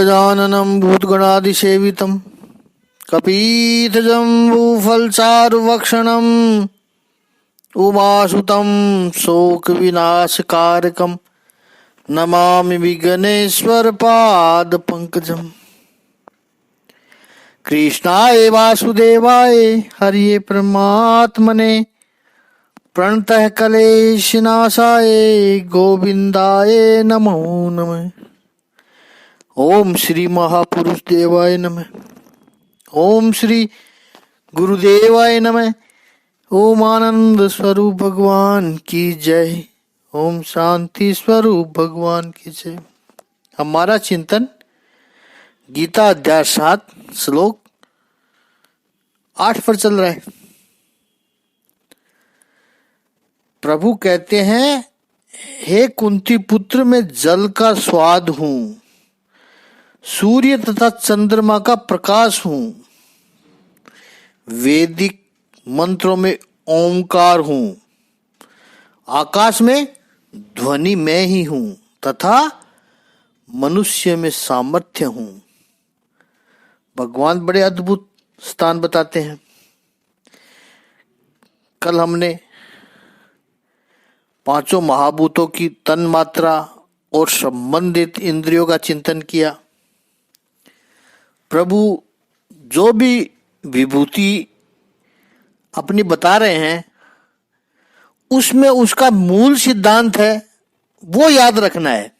गजाननं भूतगणादिसेवितं कपीतजम्बूफलचारुभक्षणम् उमासुतं शोकविनाशकारकं नमामि विघ्नेश्वरपादपङ्कजम्। कृष्णाय वासुदेवाय हरिये परमात्मने प्रणतः क्लेशनाशाय गोविन्दाय नमो नमः। ओम श्री महापुरुष देवाय नमः। ओम श्री गुरुदेवाय नमः। ओम आनंद स्वरूप भगवान की जय। ओम शांति स्वरूप भगवान की जय। हमारा चिंतन गीता अध्याय 7 श्लोक 8 पर चल रहा है। प्रभु कहते हैं, हे कुंती पुत्र, मैं जल का स्वाद हूं, सूर्य तथा चंद्रमा का प्रकाश हूं, वैदिक मंत्रों में ओंकार हूं, आकाश में ध्वनि मैं ही हूं तथा मनुष्य में सामर्थ्य हूं। भगवान बड़े अद्भुत स्थान बताते हैं। कल हमने पांचों महाभूतों की तन मात्रा और संबंधित इंद्रियों का चिंतन किया। प्रभु जो भी विभूति अपनी बता रहे हैं उसमें उसका मूल सिद्धांत है, वो याद रखना है।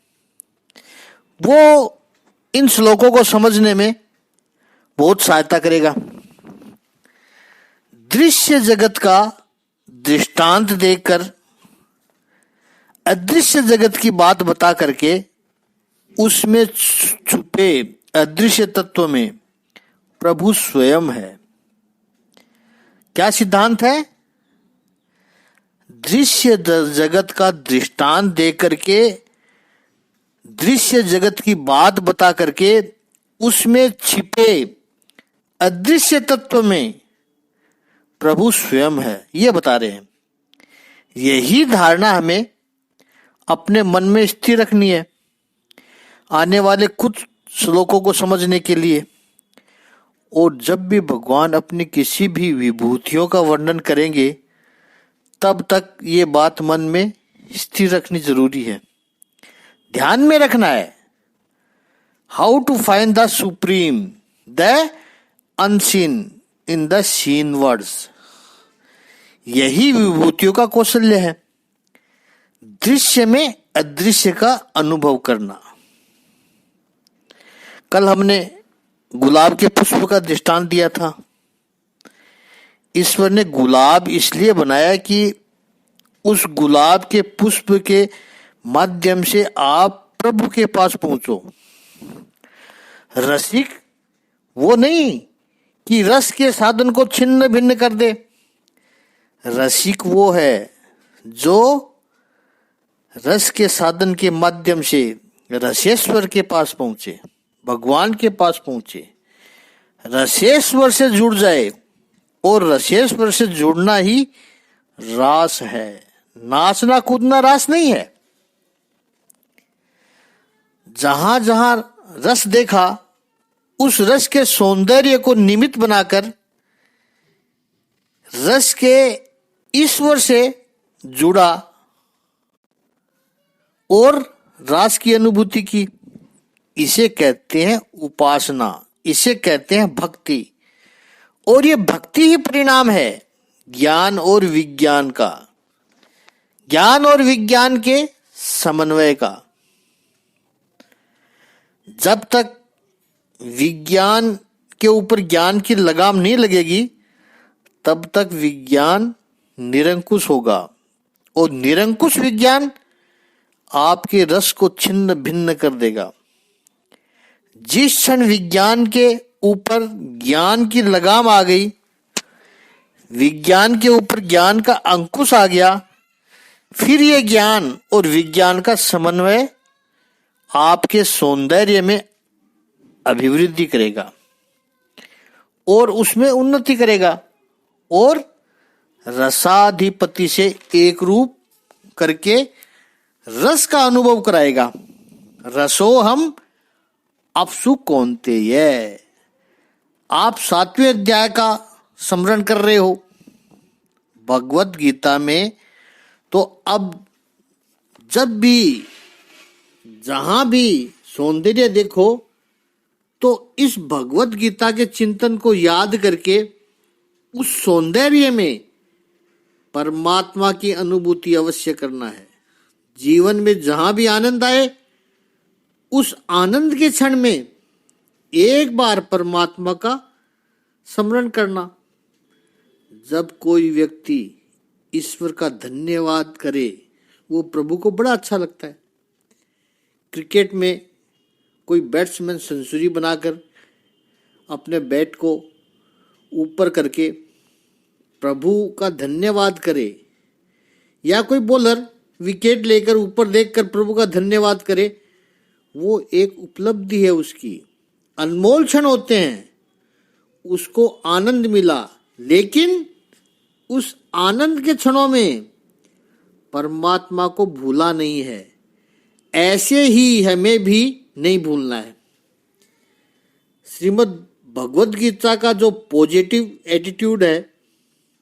वो इन श्लोकों को समझने में बहुत सहायता करेगा। दृश्य जगत का दृष्टांत देकर अदृश्य जगत की बात बता करके उसमें छुपे अदृश्य तत्व में प्रभु स्वयं है। क्या सिद्धांत है? दृश्य जगत का दृष्टांत दे करके दृश्य जगत की बात बता करके उसमें छिपे अदृश्य तत्व में प्रभु स्वयं है, ये बता रहे हैं। यही धारणा हमें अपने मन में स्थिर रखनी है आने वाले कुछ श्लोकों को समझने के लिए। और जब भी भगवान अपनी किसी भी विभूतियों का वर्णन करेंगे तब तक ये बात मन में स्थिर रखनी जरूरी है, ध्यान में रखना है। How to find the supreme, the unseen in the seen words. यही विभूतियों का कौशल्य है, दृश्य में अदृश्य का अनुभव करना। कल हमने गुलाब के पुष्प का दृष्टांत दिया था। ईश्वर ने गुलाब इसलिए बनाया कि उस गुलाब के पुष्प के माध्यम से आप प्रभु के पास पहुंचो। रसिक वो नहीं कि रस के साधन को छिन्न भिन्न कर दे। रसिक वो है जो रस के साधन के माध्यम से रसेश्वर के पास पहुंचे, भगवान के पास पहुंचे, रसेश्वर से जुड़ जाए। और रसेश्वर से जुड़ना ही रास है। नाचना कूदना रास नहीं है। जहां जहां रस देखा उस रस के सौंदर्य को निमित्त बनाकर रस के ईश्वर से जुड़ा और रास की अनुभूति की। इसे कहते हैं उपासना, इसे कहते हैं भक्ति। और ये भक्ति ही परिणाम है ज्ञान और विज्ञान का, ज्ञान और विज्ञान के समन्वय का। जब तक विज्ञान के ऊपर ज्ञान की लगाम नहीं लगेगी तब तक विज्ञान निरंकुश होगा। और निरंकुश विज्ञान आपके रस को छिन्न भिन्न कर देगा। जिस क्षण विज्ञान के ऊपर ज्ञान की लगाम आ गई, विज्ञान के ऊपर ज्ञान का अंकुश आ गया, फिर ये ज्ञान और विज्ञान का समन्वय आपके सौंदर्य में अभिवृद्धि करेगा और उसमें उन्नति करेगा और रसाधिपति से एक रूप करके रस का अनुभव कराएगा। रसो हम अपसु कौन्तेय। आप 7वें अध्याय का स्मरण कर रहे हो भगवत गीता में। तो अब जब भी जहां भी सौंदर्य देखो तो इस भगवत गीता के चिंतन को याद करके उस सौंदर्य में परमात्मा की अनुभूति अवश्य करना है। जीवन में जहां भी आनंद आए उस आनंद के क्षण में एक बार परमात्मा का स्मरण करना। जब कोई व्यक्ति ईश्वर का धन्यवाद करे वो प्रभु को बड़ा अच्छा लगता है। क्रिकेट में कोई बैट्समैन सेंचुरी बनाकर अपने बैट को ऊपर करके प्रभु का धन्यवाद करे, या कोई बॉलर विकेट लेकर ऊपर देखकर प्रभु का धन्यवाद करे, वो एक उपलब्धि है उसकी। अनमोल क्षण होते हैं, उसको आनंद मिला, लेकिन उस आनंद के क्षणों में परमात्मा को भूला नहीं है। ऐसे ही हमें भी नहीं भूलना है। श्रीमद् भगवद गीता का जो पॉजिटिव एटीट्यूड है,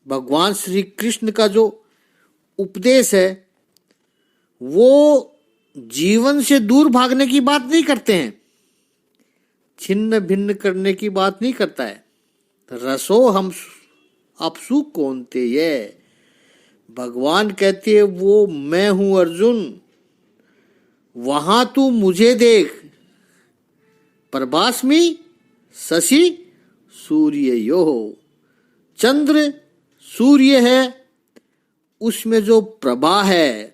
भगवान श्री कृष्ण का जो उपदेश है, वो जीवन से दूर भागने की बात नहीं करते हैं, छिन्न भिन्न करने की बात नहीं करता है। रसो हम अपसु कौन्तेय। भगवान कहते हैं वो मैं हूं अर्जुन, वहां तू मुझे देख। प्रभास्मि शशि सूर्ययो। चंद्र सूर्य है, उसमें जो प्रभा है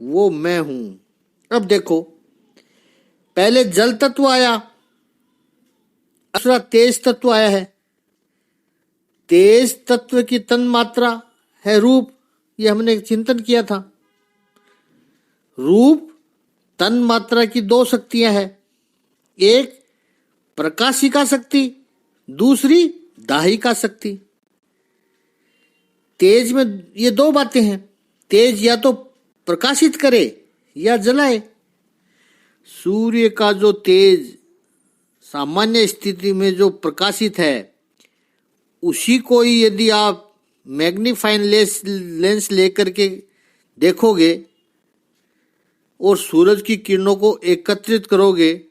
वो मैं हूं। अब देखो, पहले जल तत्व आया, दूसरा तेज तत्व आया है। तेज तत्व की तन मात्रा है रूप, ये हमने चिंतन किया था। रूप तन मात्रा की दो शक्तियां हैं, एक प्रकाशिका शक्ति, दूसरी दाहिका शक्ति। तेज में ये दो बातें हैं, तेज या तो प्रकाशित करे या जलाए। सूर्य का जो तेज सामान्य स्थिति में जो प्रकाशित है, उसी को ही यदि आप मैग्नीफाइंग लेंस लेकर के देखोगे और सूरज की किरणों को एकत्रित करोगे,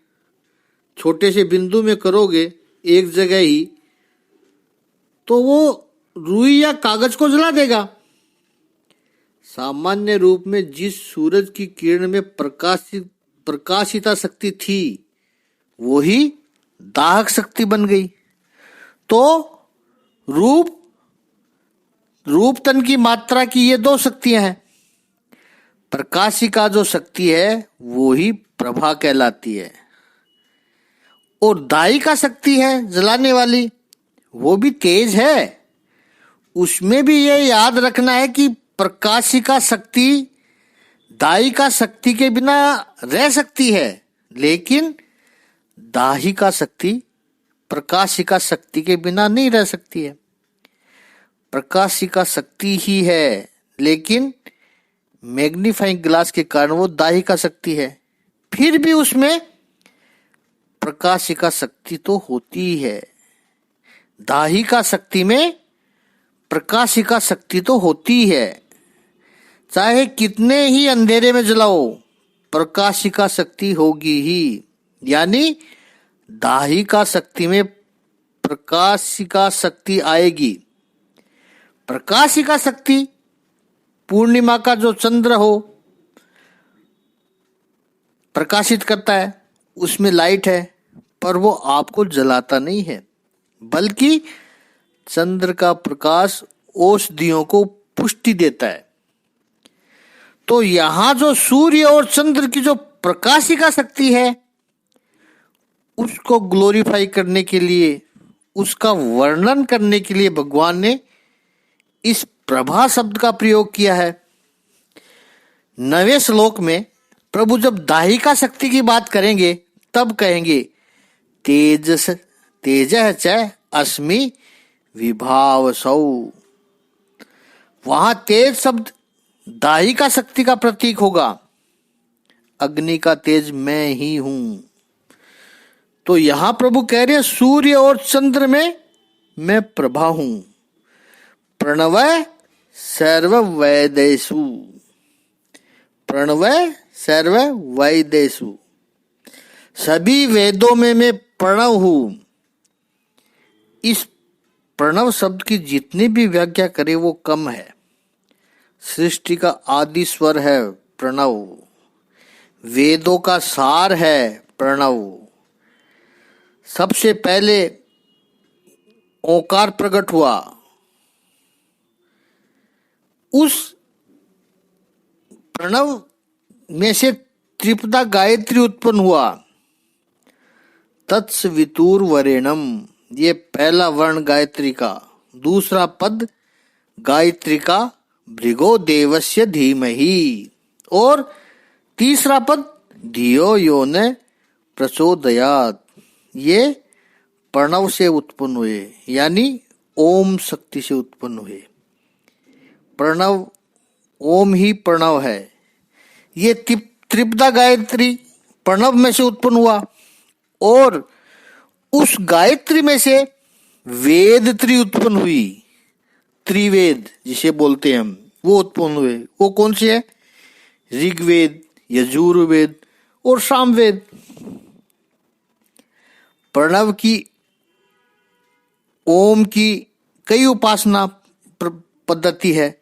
छोटे से बिंदु में करोगे एक जगह ही, तो वो रुई या कागज को जला देगा। सामान्य रूप में जिस सूरज की किरण में प्रकाशिता शक्ति थी, वही दाहक शक्ति बन गई। तो रूप तन की मात्रा की ये दो शक्तियां हैं। प्रकाशिका जो शक्ति है वो ही प्रभा कहलाती है, और दाहिका शक्ति है जलाने वाली, वो भी तेज है। उसमें भी ये याद रखना है कि प्रकाशिका शक्ति दाहिका शक्ति के बिना रह सकती है, लेकिन दाहिका शक्ति प्रकाशिका शक्ति के बिना नहीं रह सकती है। प्रकाशिका शक्ति ही है, लेकिन मैग्नीफाइंग ग्लास के कारण वो दाहिका शक्ति है। फिर भी उसमें प्रकाशिका शक्ति तो होती है। दाहिका शक्ति में प्रकाशिका शक्ति तो होती है। चाहे कितने ही अंधेरे में जलाओ, प्रकाशिका शक्ति होगी ही। यानी दाहिका शक्ति में प्रकाशिका शक्ति आएगी। प्रकाशिका शक्ति पूर्णिमा का जो चंद्र हो प्रकाशित करता है, उसमें लाइट है, पर वो आपको जलाता नहीं है, बल्कि चंद्र का प्रकाश औषधियों को पुष्टि देता है। तो यहां जो सूर्य और चंद्र की जो प्रकाशिका शक्ति है, उसको ग्लोरीफाई करने के लिए, उसका वर्णन करने के लिए भगवान ने इस प्रभा शब्द का प्रयोग किया है। 9वें श्लोक में प्रभु जब दाहिका शक्ति की बात करेंगे तब कहेंगे तेजः च अस्मि विभावसौ। वहां तेज शब्द दाहिका शक्ति का प्रतीक होगा। अग्नि का तेज मैं ही हूं। तो यहां प्रभु कह रहे हैं सूर्य और चंद्र में मैं प्रभा हूं। प्रणवय सर्व वैदेषु, प्रणवय सर्व वैदेषु, सभी वेदों में मैं प्रणव हूं। इस प्रणव शब्द की जितनी भी व्याख्या करे वो कम है। सृष्टि का आदि स्वर है प्रणव, वेदों का सार है प्रणव। सबसे पहले ओंकार प्रकट हुआ, उस प्रणव में से त्रिपदा गायत्री उत्पन्न हुआ। तत्सवितुर वरेण्यम, ये पहला वर्ण गायत्री का, दूसरा पद गायत्री का भृगो देवस्य धीमहि, और तीसरा पद धियो यो ने प्रचोदयात्, ये प्रणव से उत्पन्न हुए, यानी ओम शक्ति से उत्पन्न हुए। प्रणव, ओम ही प्रणव है। ये त्रिपदा गायत्री प्रणव में से उत्पन्न हुआ, और उस गायत्री में से वेद त्री उत्पन्न हुई। त्रिवेद जिसे बोलते हैं हम, वो उत्पन्न हुए। वो कौन से है? ऋग्वेद, यजुर्वेद और सामवेद। प्रणव की, ओम की कई उपासना पद्धति है,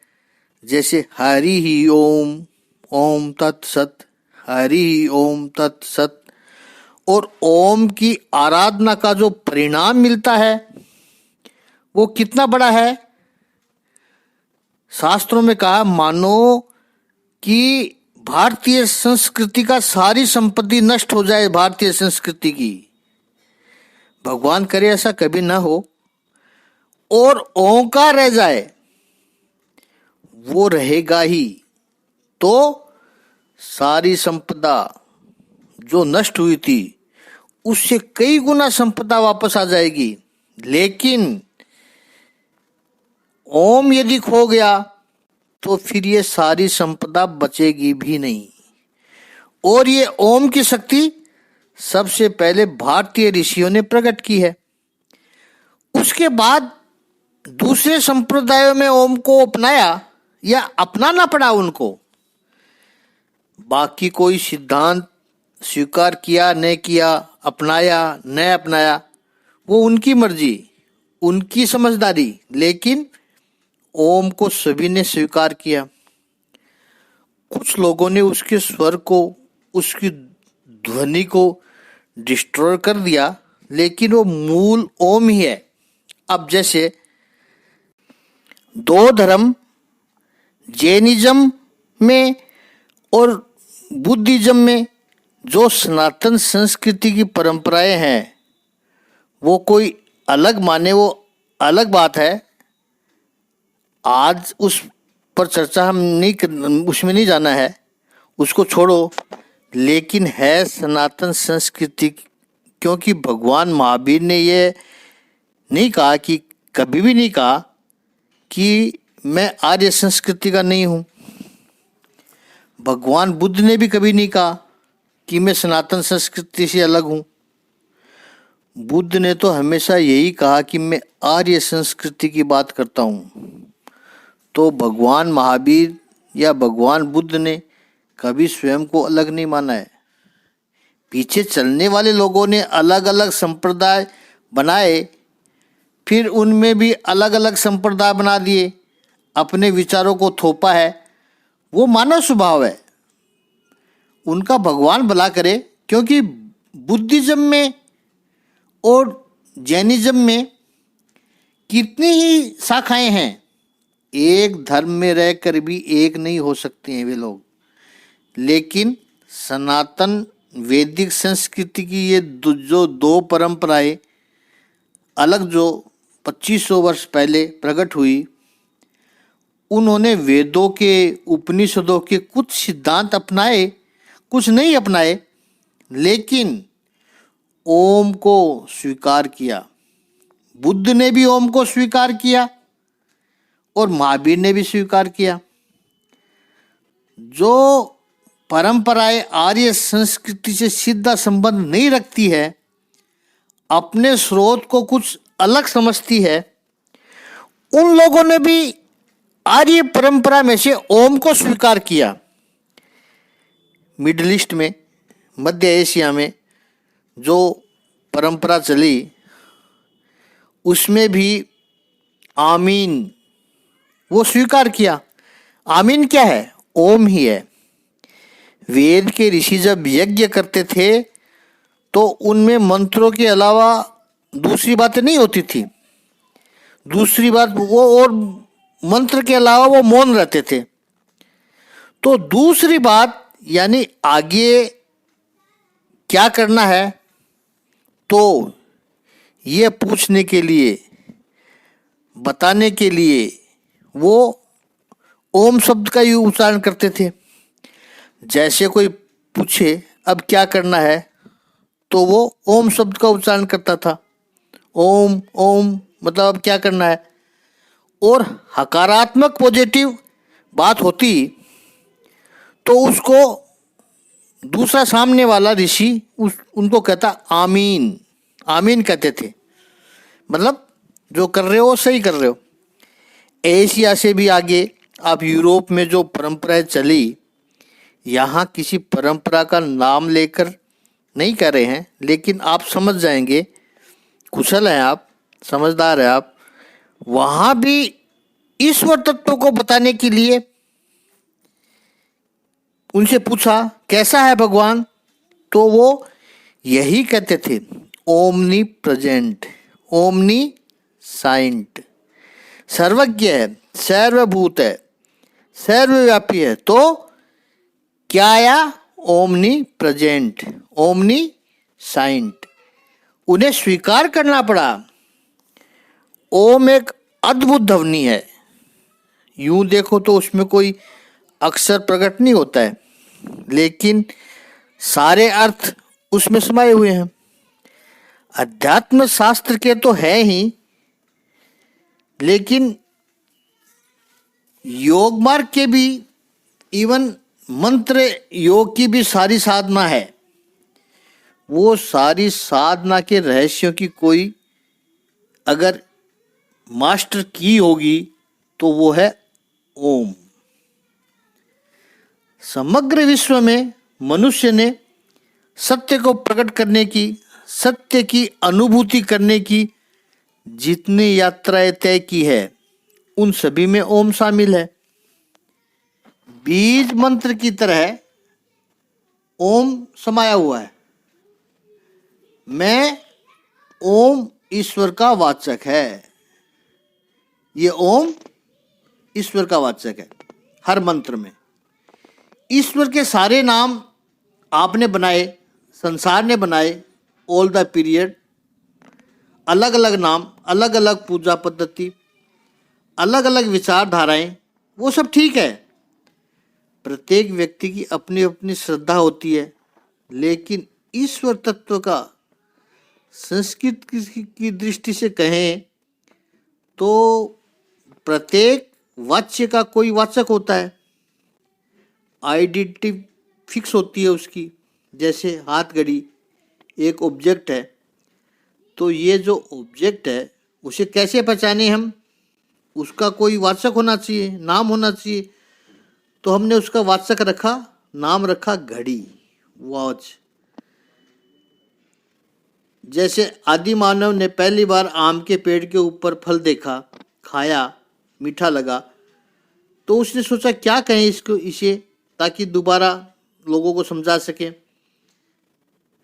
जैसे हरि ही ओम, ओम तत्सत, हरि ही ओम तत्सत। और ओम की आराधना का जो परिणाम मिलता है वो कितना बड़ा है। शास्त्रों में कहा, मानो कि भारतीय संस्कृति का सारी संपत्ति नष्ट हो जाए, भारतीय संस्कृति की। भगवान करे ऐसा कभी ना हो, और ओंकार रह जाए, वो रहेगा ही, तो सारी संपदा जो नष्ट हुई थी उससे कई गुना संपदा वापस आ जाएगी। लेकिन ओम यदि खो गया तो फिर ये सारी संपदा बचेगी भी नहीं। और ये ओम की शक्ति सबसे पहले भारतीय ऋषियों ने प्रकट की है। उसके बाद दूसरे संप्रदायों में ओम को अपनाया या अपनाना पड़ा उनको। बाकी कोई सिद्धांत स्वीकार किया न किया, अपनाया न अपनाया, वो उनकी मर्जी, उनकी समझदारी। लेकिन ओम को सभी ने स्वीकार किया। कुछ लोगों ने उसके स्वर को, उसकी ध्वनि को डिस्ट्रॉय कर दिया, लेकिन वो मूल ओम ही है। अब जैसे दो धर्म, जैनिज्म में और बुद्धिज्म में जो सनातन संस्कृति की परंपराएं हैं, वो कोई अलग माने वो अलग बात है। आज उस पर चर्चा हम नहीं, उसमें नहीं जाना है, उसको छोड़ो। लेकिन है सनातन संस्कृति, क्योंकि भगवान महावीर ने ये नहीं कहा, कि कभी भी नहीं कहा कि मैं आर्य संस्कृति का नहीं हूँ। भगवान बुद्ध ने भी कभी नहीं कहा कि मैं सनातन संस्कृति से अलग हूँ। बुद्ध ने तो हमेशा यही कहा कि मैं आर्य संस्कृति की बात करता हूँ। तो भगवान महावीर या भगवान बुद्ध ने कभी स्वयं को अलग नहीं माना है। पीछे चलने वाले लोगों ने अलग अलग संप्रदाय बनाए, फिर उनमें भी अलग अलग संप्रदाय बना दिए, अपने विचारों को थोपा है। वो मानव स्वभाव है, उनका भगवान भला करे। क्योंकि बुद्धिज्म में और जैनिज्म में कितनी ही शाखाएं हैं, एक धर्म में रहकर भी एक नहीं हो सकते हैं वे लोग। लेकिन सनातन वैदिक संस्कृति की ये जो दो परंपराएं अलग, जो 2500 वर्ष पहले प्रकट हुई, उन्होंने वेदों के, उपनिषदों के कुछ सिद्धांत अपनाए, कुछ नहीं अपनाए, लेकिन ओम को स्वीकार किया। बुद्ध ने भी ओम को स्वीकार किया और महावीर ने भी स्वीकार किया। जो परंपराएं आर्य संस्कृति से सीधा संबंध नहीं रखती है, अपने स्रोत को कुछ अलग समझती है, उन लोगों ने भी आर्य परंपरा में से ओम को स्वीकार किया। मिडिल ईस्ट में, मध्य एशिया में जो परंपरा चली उसमें भी आमीन वो स्वीकार किया। आमीन क्या है? ओम ही है। वेद के ऋषि जब यज्ञ करते थे तो उनमें मंत्रों के अलावा दूसरी बातें नहीं होती थी। दूसरी बात वो, और मंत्र के अलावा वो मौन रहते थे। तो दूसरी बात यानी आगे क्या करना है, तो ये पूछने के लिए, बताने के लिए वो ओम शब्द का ही उच्चारण करते थे। जैसे कोई पूछे अब क्या करना है, तो वो ओम शब्द का उच्चारण करता था। ओम ओम मतलब अब क्या करना है। और हकारात्मक पॉजिटिव बात होती तो उसको दूसरा सामने वाला ऋषि उनको कहता आमीन। आमीन कहते थे, मतलब जो कर रहे हो सही कर रहे हो। एशिया से भी आगे अब यूरोप में जो परंपराएं चली, यहाँ किसी परंपरा का नाम लेकर नहीं कर रहे हैं, लेकिन आप समझ जाएंगे, कुशल हैं आप, समझदार हैं आप। वहाँ भी ईश्वर तत्व को बताने के लिए उनसे पूछा कैसा है भगवान, तो वो यही कहते थे, ओमनी प्रेजेंट, ओमनी साइंट, सर्वज्ञ है, सर्वभूत है, सर्वव्यापी है। तो क्या आया? Omnipresent, omniscient. उन्हें स्वीकार करना पड़ा। ओम एक अद्भुत ध्वनि है। यूं देखो तो उसमें कोई अक्षर प्रकट नहीं होता है, लेकिन सारे अर्थ उसमें समाये हुए हैं। अध्यात्म शास्त्र के तो है ही, लेकिन योग मार्ग के भी, इवन मंत्र योग की भी सारी साधना है। वो सारी साधना के रहस्यों की कोई अगर मास्टर की होगी तो वो है ओम। समग्र विश्व में मनुष्य ने सत्य को प्रकट करने की, सत्य की अनुभूति करने की जितनी यात्राएं तय की है, उन सभी में ओम शामिल है। बीज मंत्र की तरह ओम समाया हुआ है। मैं ओम ईश्वर का वाचक है। ये ओम ईश्वर का वाचक है। हर मंत्र में ईश्वर के सारे नाम आपने बनाए, संसार ने बनाए, ऑल द पीरियड, अलग अलग नाम, अलग अलग पूजा पद्धति, अलग अलग विचारधाराएं, वो सब ठीक है। प्रत्येक व्यक्ति की अपनी अपनी श्रद्धा होती है, लेकिन ईश्वर तत्व का संस्कृत की दृष्टि से कहें तो प्रत्येक वाच्य का कोई वाचक होता है, आइडेंटिटी फिक्स होती है उसकी। जैसे हाथ घड़ी एक ऑब्जेक्ट है, तो ये जो ऑब्जेक्ट है उसे कैसे पहचाने हम? उसका कोई वाचक होना चाहिए, नाम होना चाहिए। तो हमने उसका वाचक रखा, नाम रखा घड़ी, वॉच। जैसे आदि मानव ने पहली बार आम के पेड़ के ऊपर फल देखा, खाया, मीठा लगा, तो उसने सोचा क्या कहें इसको, इसे, ताकि दोबारा लोगों को समझा सके।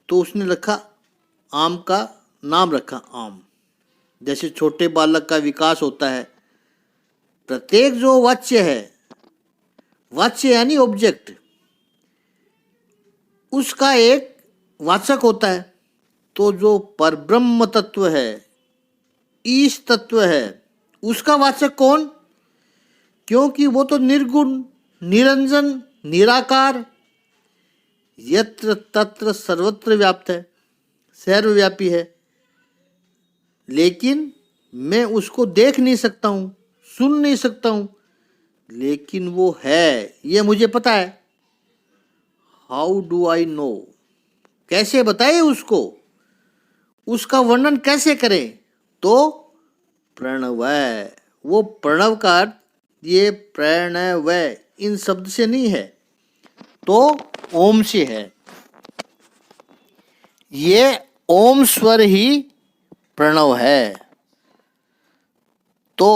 तो उसने रखा, आम का नाम रखा आम। जैसे छोटे बालक का विकास होता है, प्रत्येक जो वाच्य है, वाच्य यानी ऑब्जेक्ट, उसका एक वाचक होता है। तो जो परब्रह्म तत्व है, ईश तत्व है, उसका वाचक कौन? क्योंकि वो तो निर्गुण, निरंजन, निराकार, यत्र तत्र सर्वत्र व्याप्त है, सर्वव्यापी है। लेकिन मैं उसको देख नहीं सकता हूँ, सुन नहीं सकता हूँ, लेकिन वो है, ये मुझे पता है। How do I know? कैसे बताए उसको? उसका वर्णन कैसे करें? तो प्रणवय, वो प्रणव का अर्थ ये प्रणवय इन शब्द से नहीं है, तो ओम से है। ये ओम स्वर ही प्रणव है। तो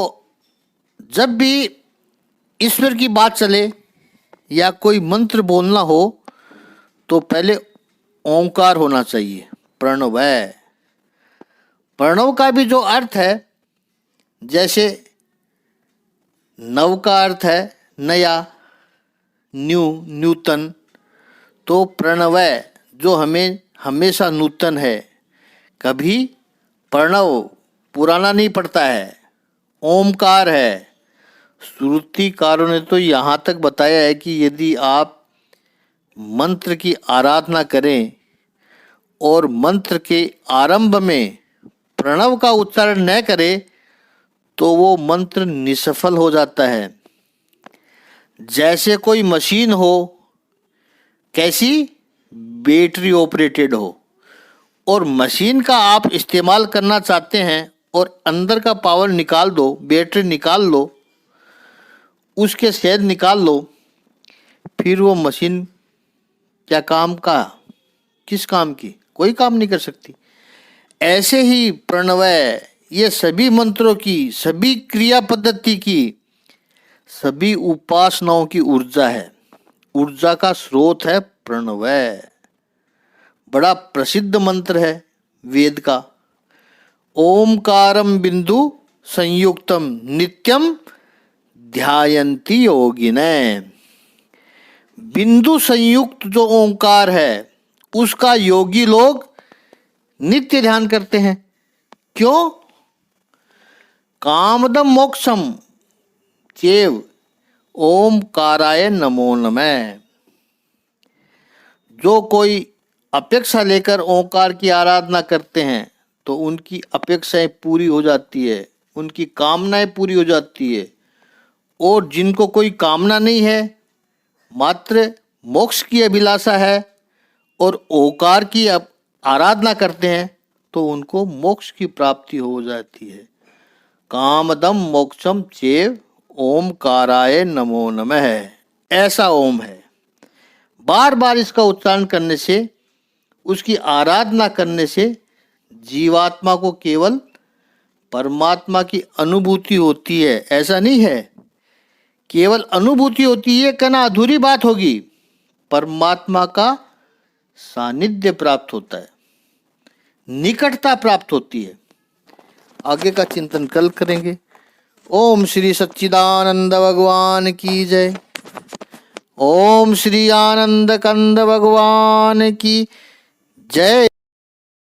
जब भी ईश्वर की बात चले या कोई मंत्र बोलना हो तो पहले ओंकार होना चाहिए, प्रणवय। प्रणव का भी जो अर्थ है, जैसे नव का अर्थ है नया, न्यू, नूतन, तो प्रणवय जो हमें हमेशा नूतन है, कभी प्रणव पुराना नहीं पड़ता है, ओमकार है। श्रुतिकारों ने तो यहाँ तक बताया है कि यदि आप मंत्र की आराधना करें और मंत्र के आरंभ में प्रणव का उच्चारण न करें तो वो मंत्र निष्फल हो जाता है। जैसे कोई मशीन हो, कैसी, बैटरी ऑपरेटेड हो, और मशीन का आप इस्तेमाल करना चाहते हैं और अंदर का पावर निकाल दो, बैटरी निकाल लो, उसके शहद निकाल लो, फिर वो मशीन क्या काम का, किस काम की? कोई काम नहीं कर सकती। ऐसे ही प्रणवय ये सभी मंत्रों की, सभी क्रिया पद्धति की, सभी उपासनाओं की ऊर्जा है, ऊर्जा का स्रोत है प्रणवय। बड़ा प्रसिद्ध मंत्र है वेद का, ओमकारम बिंदु संयुक्तम नित्यम ध्यायन्ति योगिने। बिंदु संयुक्त जो ओंकार है उसका योगी लोग नित्य ध्यान करते हैं। क्यों? कामदम मोक्षम चेव ओमकाराय नमो नमः। जो कोई अपेक्षा लेकर ओंकार की आराधना करते हैं तो उनकी अपेक्षाएं पूरी हो जाती है, उनकी कामनाएं पूरी हो जाती है। और जिनको कोई कामना नहीं है, मात्र मोक्ष की अभिलाषा है और ओंकार की आराधना करते हैं तो उनको मोक्ष की प्राप्ति हो जाती है। कामदम मोक्षम चेव ओमकाराय नमो नमः, ऐसा ओम है। बार बार इसका उच्चारण करने से, उसकी आराधना करने से जीवात्मा को केवल परमात्मा की अनुभूति होती है, ऐसा नहीं है। केवल अनुभूति होती है कहना अधूरी बात होगी, परमात्मा का सानिध्य प्राप्त होता है, निकटता प्राप्त होती है। आगे का चिंतन कल करेंगे। ओम श्री सच्चिदानंद भगवान की जय। ओम श्री आनंद कंद भगवान की जय।